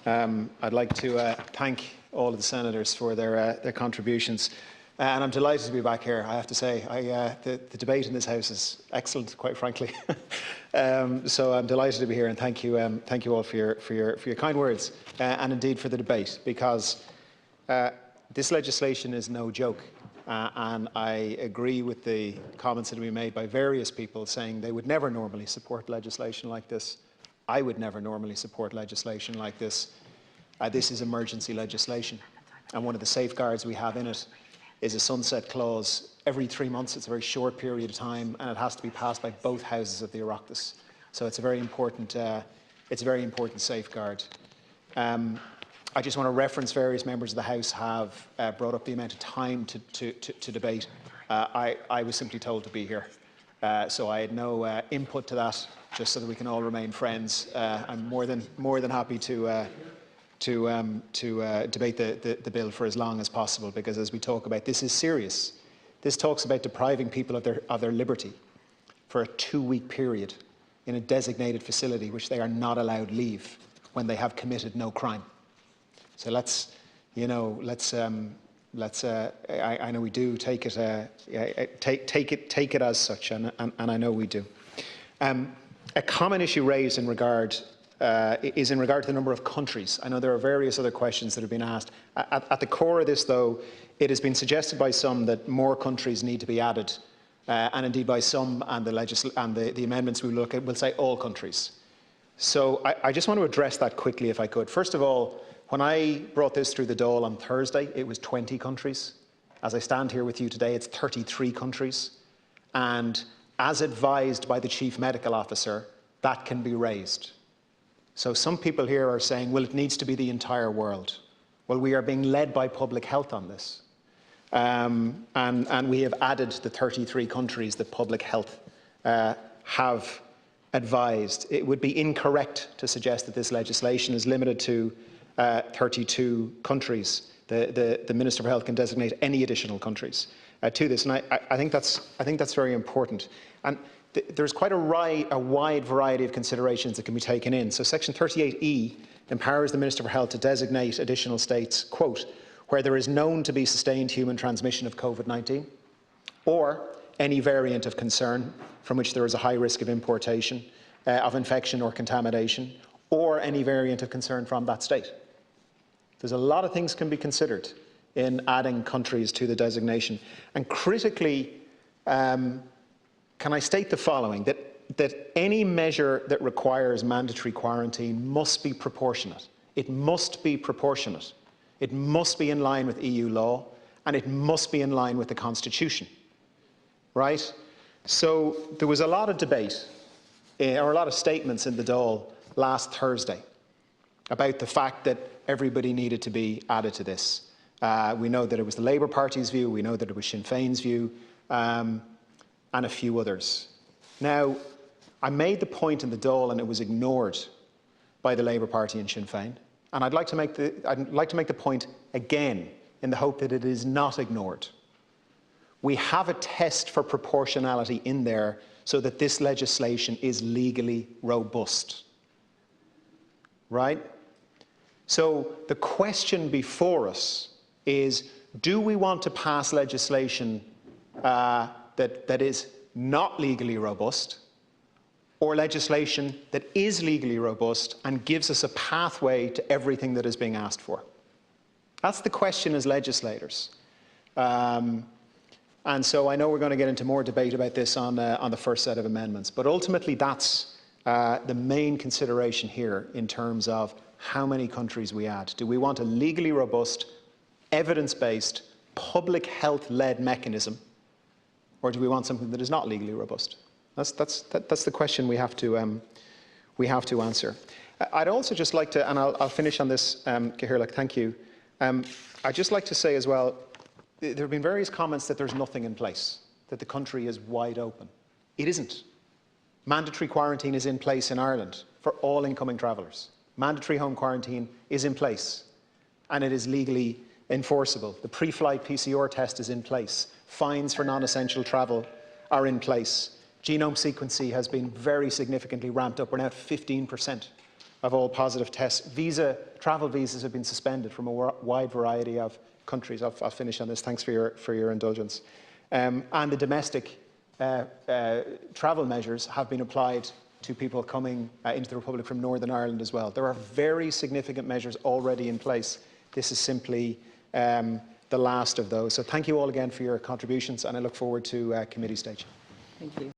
I'd like to thank all of the senators for their contributions. And I'm delighted to be back here, I have to say. The debate in this House is excellent, quite frankly. So I'm delighted to be here, and thank you all for your kind words, and indeed for the debate, because this legislation is no joke. And I agree with the comments that have been made by various people saying they would never normally support legislation like this. I would never normally support legislation like this. This is emergency legislation, and one of the safeguards we have in it is a sunset clause. Every 3 months, it's a very short period of time, and it has to be passed by both houses of the Oireachtas. So it's a very important safeguard. I just want to reference various members of the House have brought up the amount of time to debate. I was simply told to be here, so I had no input to that. Just so that we can all remain friends, I'm more than happy to debate the bill for as long as possible, because as we talk about, this is serious. This talks about depriving people of their liberty for a 2-week period in a designated facility which they are not allowed leave when they have committed no crime. So I know we do take it as such, and I know we do. A common issue raised is in regard to the number of countries. I know there are various other questions that have been asked. At the core of this, though, it has been suggested by some that more countries need to be added, and indeed by some, and the amendments we look at will say all countries. So I just want to address that quickly, if I could. First of all, when I brought this through the Dáil on Thursday, it was 20 countries. As I stand here with you today, it's 33 countries. And as advised by the Chief Medical Officer, that can be raised. So some people here are saying, well, it needs to be the entire world. Well, we are being led by public health on this. And we have added the 33 countries that public health have advised. It would be incorrect to suggest that this legislation is limited to 32 countries. The Minister for Health can designate any additional countries to this, and I think that's very important. And there's quite a wide variety of considerations that can be taken in. So Section 38E empowers the Minister for Health to designate additional states, quote, where there is known to be sustained human transmission of COVID-19, or any variant of concern from which there is a high risk of importation, of infection or contamination, or any variant of concern from that state. There's a lot of things can be considered in adding countries to the designation. And critically, can I state the following, that any measure that requires mandatory quarantine must be proportionate. It must be proportionate. It must be in line with EU law, and it must be in line with the Constitution, right? So there was a lot of debate, or a lot of statements in the Dáil last Thursday about the fact that everybody needed to be added to this. We know that it was the Labour Party's view, we know that it was Sinn Féin's view, and a few others. Now, I made the point in the Dáil and it was ignored by the Labour Party and Sinn Féin, and I'd like to make the point again in the hope that it is not ignored. We have a test for proportionality in there so that this legislation is legally robust, right? So the question before us is, do we want to pass legislation that is not legally robust, or legislation that is legally robust and gives us a pathway to everything that is being asked for? That's the question as legislators. And so I know we're going to get into more debate about this on the first set of amendments, but ultimately that's the main consideration here in terms of how many countries we add. Do we want a legally robust, evidence-based, public health-led mechanism, or do we want something that is not legally robust? That's the question we have to answer. I'd also just like to, and I'll finish on this, Cathaoirleach, thank you. I'd just like to say as well, there have been various comments that there's nothing in place, that the country is wide open. It isn't. Mandatory quarantine is in place in Ireland for all incoming travellers. Mandatory home quarantine is in place, and it is legally enforceable. The pre-flight PCR test is in place. Fines for non-essential travel are in place. Genome sequencing has been very significantly ramped up. We're now at 15% of all positive tests. Travel visas have been suspended from a wide variety of countries. I'll finish on this. Thanks for your indulgence. And the domestic travel measures have been applied to people coming into the Republic from Northern Ireland as well. There are very significant measures already in place. This is simply the last of those. So thank you all again for your contributions, and I look forward to committee stage. Thank you.